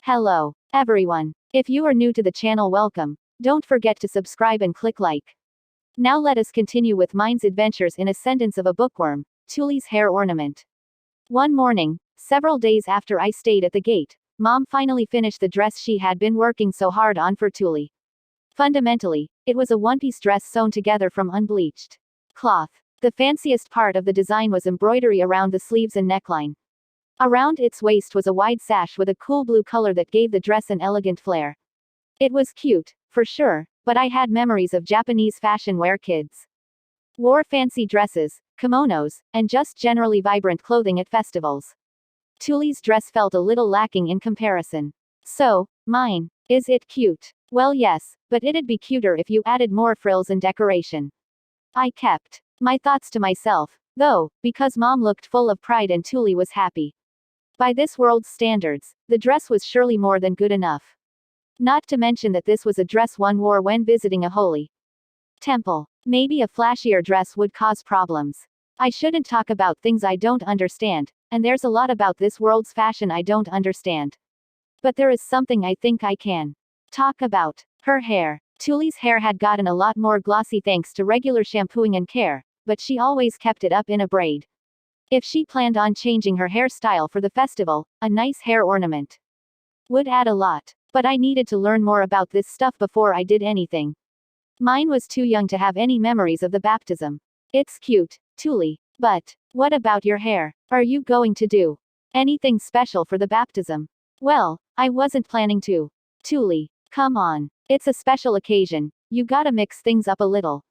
Hello, everyone. If you are new to the channel, welcome. Don't forget to subscribe and click like. Now let us continue with Myne's adventures in Ascendance of a Bookworm, Tuli's hair ornament. One morning, several days after I stayed at the gate, Mom finally finished the dress she had been working so hard on for Tuli. Fundamentally, it was a one-piece dress sewn together from unbleached cloth. The fanciest part of the design was embroidery around the sleeves and neckline. Around its waist was a wide sash with a cool blue color that gave the dress an elegant flair. It was cute, for sure, but I had memories of Japanese fashion where kids wore fancy dresses, kimonos, and just generally vibrant clothing at festivals. Tuli's dress felt a little lacking in comparison. So, Myne, is it cute? Well, yes, but it'd be cuter if you added more frills and decoration. I kept my thoughts to myself, though, because Mom looked full of pride and Tuli was happy. By this world's standards, the dress was surely more than good enough. Not to mention that this was a dress one wore when visiting a holy temple. Maybe a flashier dress would cause problems. I shouldn't talk about things I don't understand, and there's a lot about this world's fashion I don't understand. But there is something I think I can talk about. Her hair. Tuli's hair had gotten a lot more glossy thanks to regular shampooing and care, but she always kept it up in a braid. If she planned on changing her hairstyle for the festival, a nice hair ornament would add a lot. But I needed to learn more about this stuff before I did anything. Myne was too young to have any memories of the baptism. It's cute, Tuli, but what about your hair? Are you going to do anything special for the baptism? Well, I wasn't planning to. Tuli, come on. It's a special occasion. You gotta mix things up a little.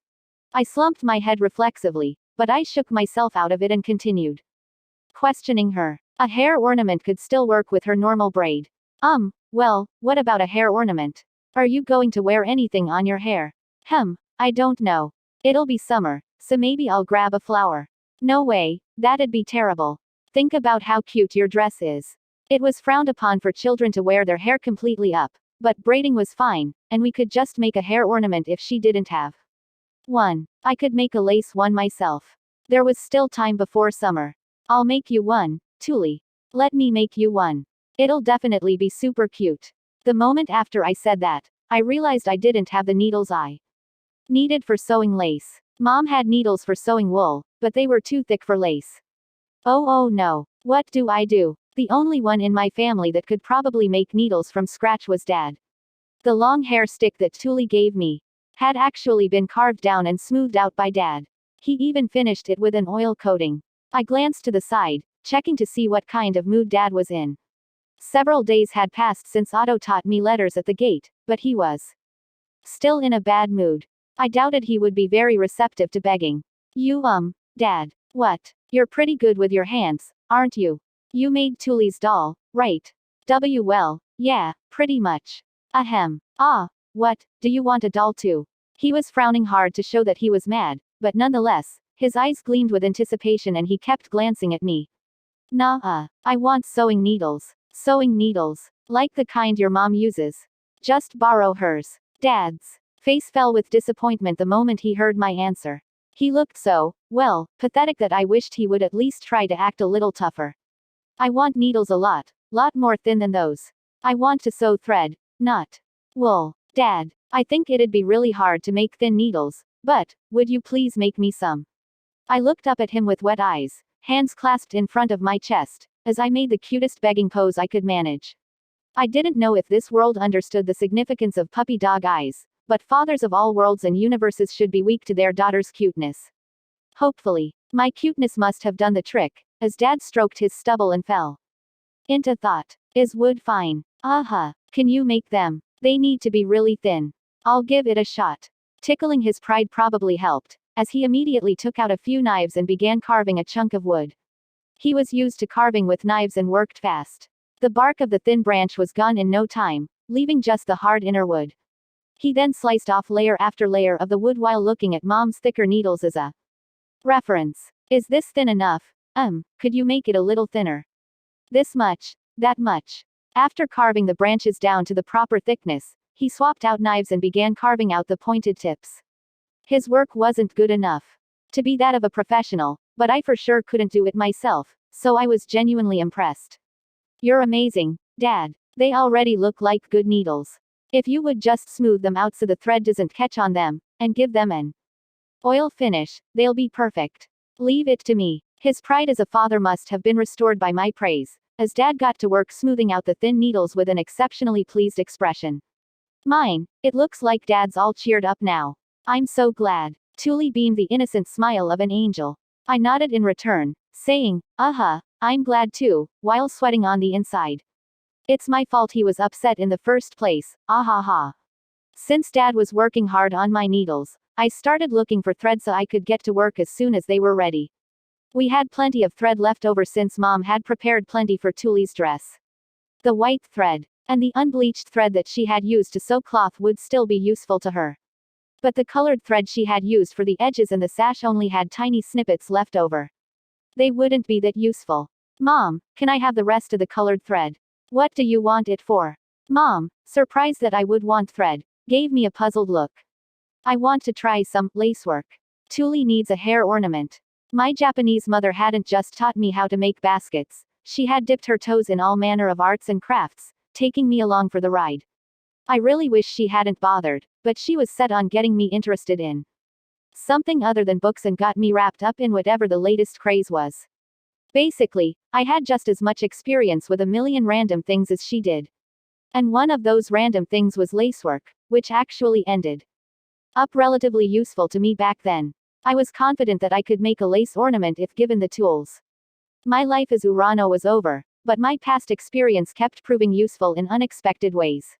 I slumped my head reflexively, but I shook myself out of it and continued questioning her. A hair ornament could still work with her normal braid. Well, what about a hair ornament? Are you going to wear anything on your hair? I don't know. It'll be summer, so maybe I'll grab a flower. No way, that'd be terrible. Think about how cute your dress is. It was frowned upon for children to wear their hair completely up, but braiding was fine, and we could just make a hair ornament if she didn't have one. I could make a lace one myself. There was still time before summer. I'll make you one, Tuli. Let me make you one. It'll definitely be super cute. The moment after I said that, I realized I didn't have the needles I needed for sewing lace. Mom had needles for sewing wool, but they were too thick for lace. Oh no. What do I do? The only one in my family that could probably make needles from scratch was Dad. The long hair stick that Tuli gave me had actually been carved down and smoothed out by Dad. He even finished it with an oil coating. I glanced to the side, checking to see what kind of mood Dad was in. Several days had passed since Otto taught me letters at the gate, but he was still in a bad mood. I doubted he would be very receptive to begging. Dad. What? You're pretty good with your hands, aren't you? You made Tuli's doll, right? Well, yeah, pretty much. What, do you want a doll too? He was frowning hard to show that he was mad, but nonetheless, his eyes gleamed with anticipation and he kept glancing at me. Nah, I want sewing needles. Sewing needles. Like the kind your mom uses. Just borrow hers. Dad's face fell with disappointment the moment he heard my answer. He looked so, well, pathetic that I wished he would at least try to act a little tougher. I want needles a lot more thin than those. I want to sew thread, not wool. Dad, I think it'd be really hard to make thin needles, but would you please make me some? I looked up at him with wet eyes, hands clasped in front of my chest, as I made the cutest begging pose I could manage. I didn't know if this world understood the significance of puppy dog eyes, but fathers of all worlds and universes should be weak to their daughter's cuteness. Hopefully, my cuteness must have done the trick, as Dad stroked his stubble and fell into thought. Is wood fine? Can you make them? They need to be really thin. I'll give it a shot. Tickling his pride probably helped, as he immediately took out a few knives and began carving a chunk of wood. He was used to carving with knives and worked fast. The bark of the thin branch was gone in no time, leaving just the hard inner wood. He then sliced off layer after layer of the wood while looking at Mom's thicker needles as a reference. Is this thin enough? Could you make it a little thinner? This much? That much? After carving the branches down to the proper thickness, he swapped out knives and began carving out the pointed tips. His work wasn't good enough to be that of a professional, but I for sure couldn't do it myself, so I was genuinely impressed. You're amazing, Dad. They already look like good needles. If you would just smooth them out so the thread doesn't catch on them, and give them an oil finish, they'll be perfect. Leave it to me. His pride as a father must have been restored by my praise, as Dad got to work smoothing out the thin needles with an exceptionally pleased expression. Myne, it looks like Dad's all cheered up now. I'm so glad. Tuli beamed the innocent smile of an angel. I nodded in return, saying, I'm glad too, while sweating on the inside. It's my fault he was upset in the first place, ha. Since Dad was working hard on my needles, I started looking for thread so I could get to work as soon as they were ready. We had plenty of thread left over since Mom had prepared plenty for Tuli's dress. The white thread, and the unbleached thread that she had used to sew cloth would still be useful to her. But the colored thread she had used for the edges and the sash only had tiny snippets left over. They wouldn't be that useful. Mom, can I have the rest of the colored thread? What do you want it for? Mom, surprised that I would want thread, gave me a puzzled look. I want to try some lacework. Tuli needs a hair ornament. My Japanese mother hadn't just taught me how to make baskets, she had dipped her toes in all manner of arts and crafts, taking me along for the ride. I really wish she hadn't bothered, but she was set on getting me interested in something other than books and got me wrapped up in whatever the latest craze was. Basically, I had just as much experience with a million random things as she did. And one of those random things was lacework, which actually ended up relatively useful to me back then. I was confident that I could make a lace ornament if given the tools. My life as Urano was over, but my past experience kept proving useful in unexpected ways.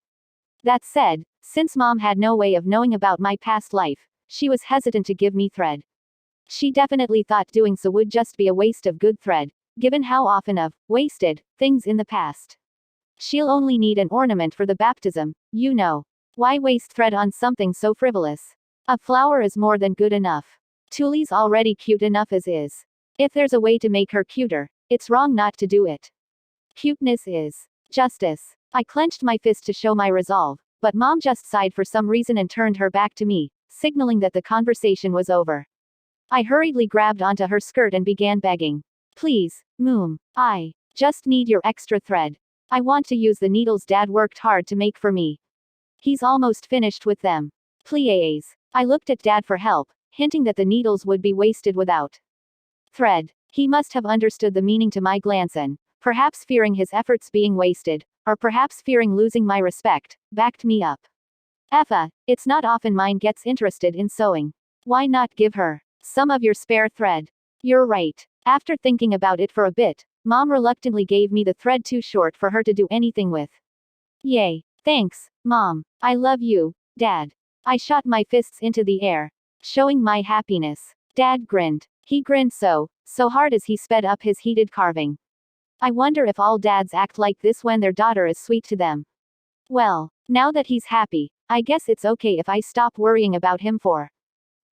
That said, since Mom had no way of knowing about my past life, she was hesitant to give me thread. She definitely thought doing so would just be a waste of good thread, given how often I've wasted things in the past. She'll only need an ornament for the baptism, you know. Why waste thread on something so frivolous? A flower is more than good enough. Tuli's already cute enough as is. If there's a way to make her cuter, it's wrong not to do it. Cuteness is justice. I clenched my fist to show my resolve, but Mom just sighed for some reason and turned her back to me, signaling that the conversation was over. I hurriedly grabbed onto her skirt and began begging. Please, Mom, I just need your extra thread. I want to use the needles Dad worked hard to make for me. He's almost finished with them. Please. I looked at Dad for help, hinting that the needles would be wasted without thread. He must have understood the meaning to my glance and, perhaps fearing his efforts being wasted, or perhaps fearing losing my respect, backed me up. Effa, it's not often Myne gets interested in sewing. Why not give her some of your spare thread? You're right. After thinking about it for a bit, Mom reluctantly gave me the thread too short for her to do anything with. Yay. Thanks, Mom. I love you, Dad. I shot my fists into the air, showing my happiness. Dad grinned. He grinned so hard as he sped up his heated carving. I wonder if all dads act like this when their daughter is sweet to them. Well, now that he's happy, I guess it's okay if I stop worrying about him for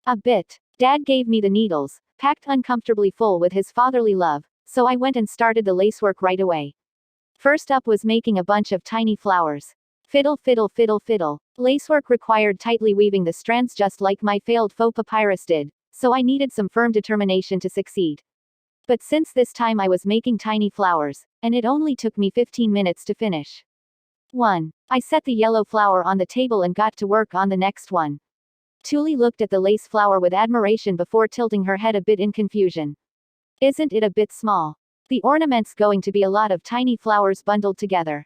a bit. Dad gave me the needles, packed uncomfortably full with his fatherly love, so I went and started the lacework right away. First up was making a bunch of tiny flowers. Fiddle fiddle fiddle fiddle. Lacework required tightly weaving the strands just like my failed faux papyrus did, so I needed some firm determination to succeed. But since this time I was making tiny flowers, and it only took me 15 minutes to finish 1. I set the yellow flower on the table and got to work on the next one. Tuli looked at the lace flower with admiration before tilting her head a bit in confusion. Isn't it a bit small? The ornament's going to be a lot of tiny flowers bundled together.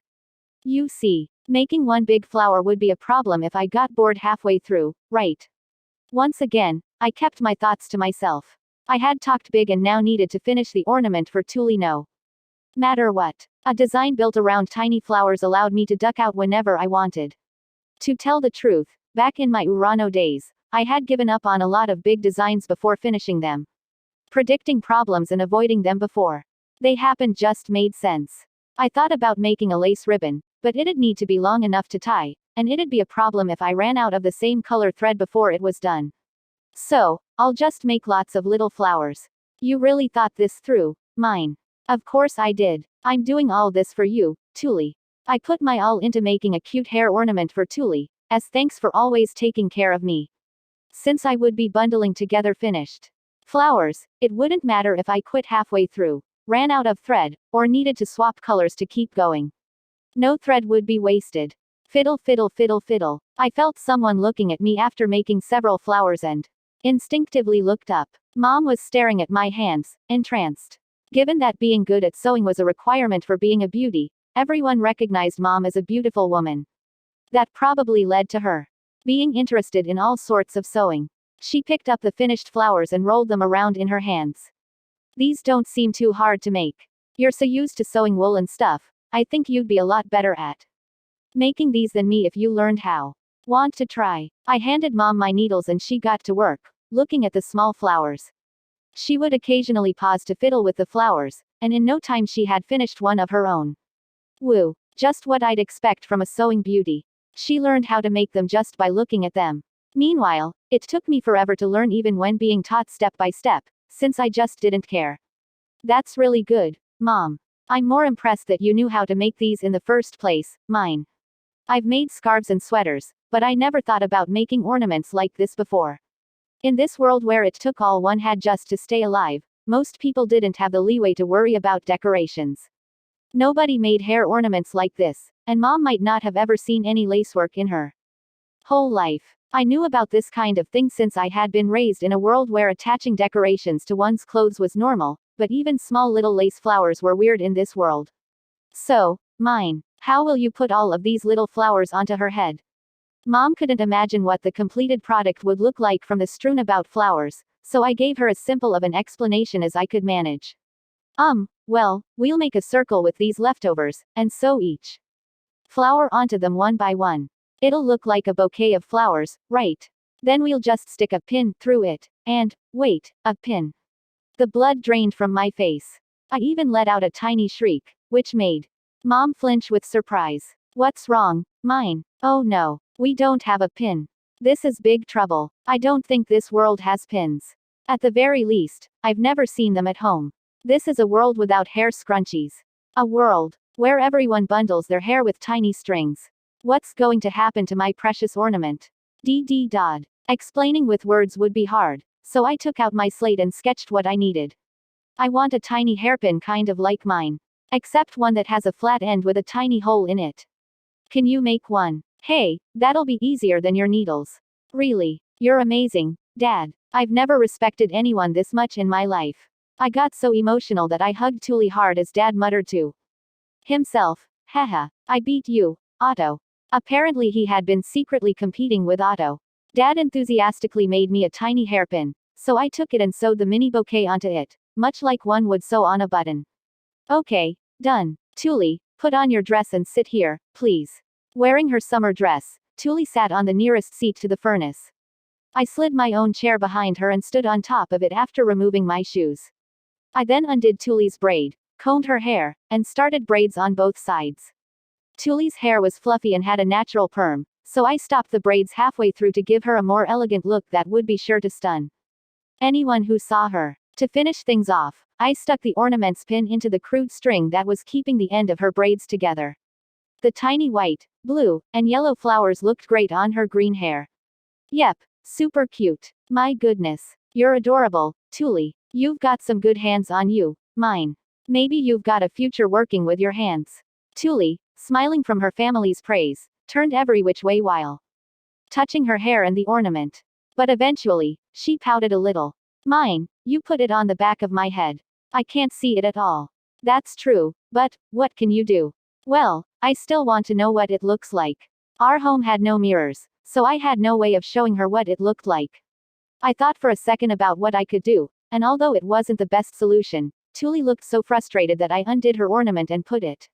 You see, making one big flower would be a problem if I got bored halfway through, right? Once again, I kept my thoughts to myself. I had talked big and now needed to finish the ornament for Tuli no matter what. A design built around tiny flowers allowed me to duck out whenever I wanted. To tell the truth, back in my Urano days, I had given up on a lot of big designs before finishing them. Predicting problems and avoiding them before they happened just made sense. I thought about making a lace ribbon, but it'd need to be long enough to tie, and it'd be a problem if I ran out of the same color thread before it was done. So, I'll just make lots of little flowers. You really thought this through, Myne. Of course I did. I'm doing all this for you, Tuli. I put my all into making a cute hair ornament for Tuli, as thanks for always taking care of me. Since I would be bundling together finished flowers, it wouldn't matter if I quit halfway through, ran out of thread, or needed to swap colors to keep going. No thread would be wasted. Fiddle, fiddle, fiddle, fiddle. I felt someone looking at me after making several flowers and instinctively looked up. Mom was staring at my hands, entranced. Given that being good at sewing was a requirement for being a beauty, everyone recognized Mom as a beautiful woman. That probably led to her being interested in all sorts of sewing. She picked up the finished flowers and rolled them around in her hands. These don't seem too hard to make. You're so used to sewing wool and stuff, I think you'd be a lot better at making these than me if you learned how. Want to try? I handed Mom my needles and she got to work, looking at the small flowers. She would occasionally pause to fiddle with the flowers, and in no time she had finished one of her own. Woo! Just what I'd expect from a sewing beauty. She learned how to make them just by looking at them. Meanwhile, it took me forever to learn even when being taught step by step, since I just didn't care. That's really good, Mom. I'm more impressed that you knew how to make these in the first place, Myne. I've made scarves and sweaters, but I never thought about making ornaments like this before. In this world where it took all one had just to stay alive, most people didn't have the leeway to worry about decorations. Nobody made hair ornaments like this, and Mom might not have ever seen any lacework in her whole life. I knew about this kind of thing since I had been raised in a world where attaching decorations to one's clothes was normal, but even small little lace flowers were weird in this world. So, Myne, how will you put all of these little flowers onto her head? Mom couldn't imagine what the completed product would look like from the strewn about flowers, so I gave her as simple of an explanation as I could manage. Well, we'll make a circle with these leftovers, and sew each flower onto them one by one. It'll look like a bouquet of flowers, right? Then we'll just stick a pin through it, and, wait, a pin. The blood drained from my face. I even let out a tiny shriek, which made Mom flinch with surprise. What's wrong, Myne? Oh no, we don't have a pin. This is big trouble. I don't think this world has pins. At the very least, I've never seen them at home. This is a world without hair scrunchies. A world where everyone bundles their hair with tiny strings. What's going to happen to my precious ornament? Dod. Explaining with words would be hard, so I took out my slate and sketched what I needed. I want a tiny hairpin kind of like mine. Except one that has a flat end with a tiny hole in it. Can you make one? Hey, that'll be easier than your needles. Really? You're amazing, Dad. I've never respected anyone this much in my life. I got so emotional that I hugged Tuli hard as Dad muttered to himself, haha, I beat you, Otto. Apparently he had been secretly competing with Otto. Dad enthusiastically made me a tiny hairpin, so I took it and sewed the mini bouquet onto it, much like one would sew on a button. Okay, done. Tuli, put on your dress and sit here, please. Wearing her summer dress, Tuli sat on the nearest seat to the furnace. I slid my own chair behind her and stood on top of it after removing my shoes. I then undid Tuli's braid, combed her hair, and started braids on both sides. Tuli's hair was fluffy and had a natural perm, so I stopped the braids halfway through to give her a more elegant look that would be sure to stun anyone who saw her. To finish things off, I stuck the ornament's pin into the crude string that was keeping the end of her braids together. The tiny white, blue, and yellow flowers looked great on her green hair. Yep, super cute. My goodness. You're adorable, Tuli. You've got some good hands on you, Myne. Maybe you've got a future working with your hands. Tuli, smiling from her family's praise, turned every which way while touching her hair and the ornament. But eventually, she pouted a little. Myne, you put it on the back of my head. I can't see it at all. That's true, but what can you do? Well, I still want to know what it looks like. Our home had no mirrors, so I had no way of showing her what it looked like. I thought for a second about what I could do, and although it wasn't the best solution, Tuli looked so frustrated that I undid her ornament and put it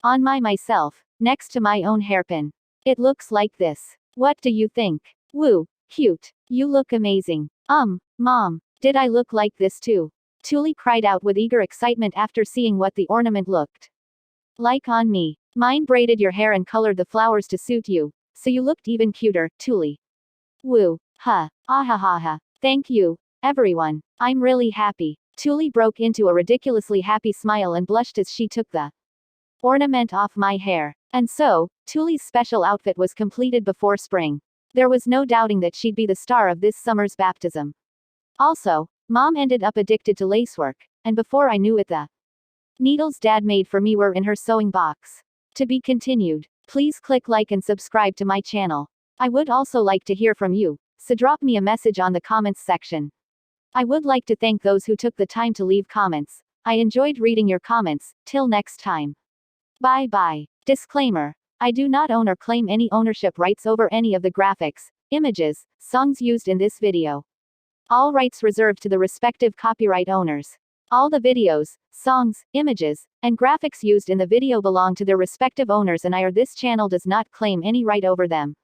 on myself, next to my own hairpin. It looks like this. What do you think? Woo, cute. You look amazing. Mom, did I look like this too? Tuli cried out with eager excitement after seeing what the ornament looked like on me. Myne braided your hair and colored the flowers to suit you, so you looked even cuter, Tuli. Woo, ha, ahahaha. Thank you, everyone. I'm really happy. Tuli broke into a ridiculously happy smile and blushed as she took the ornament off my hair. And so, Tuli's special outfit was completed before spring. There was no doubting that she'd be the star of this summer's baptism. Also, Mom ended up addicted to lacework, and before I knew it the needles Dad made for me were in her sewing box. To be continued. Please click like and subscribe to my channel. I would also like to hear from you, so drop me a message on the comments section. I would like to thank those who took the time to leave comments. I enjoyed reading your comments. Till next time. Bye bye. Disclaimer. I do not own or claim any ownership rights over any of the graphics, images, songs used in this video. All rights reserved to the respective copyright owners. All the videos, songs, images, and graphics used in the video belong to their respective owners and this channel does not claim any right over them.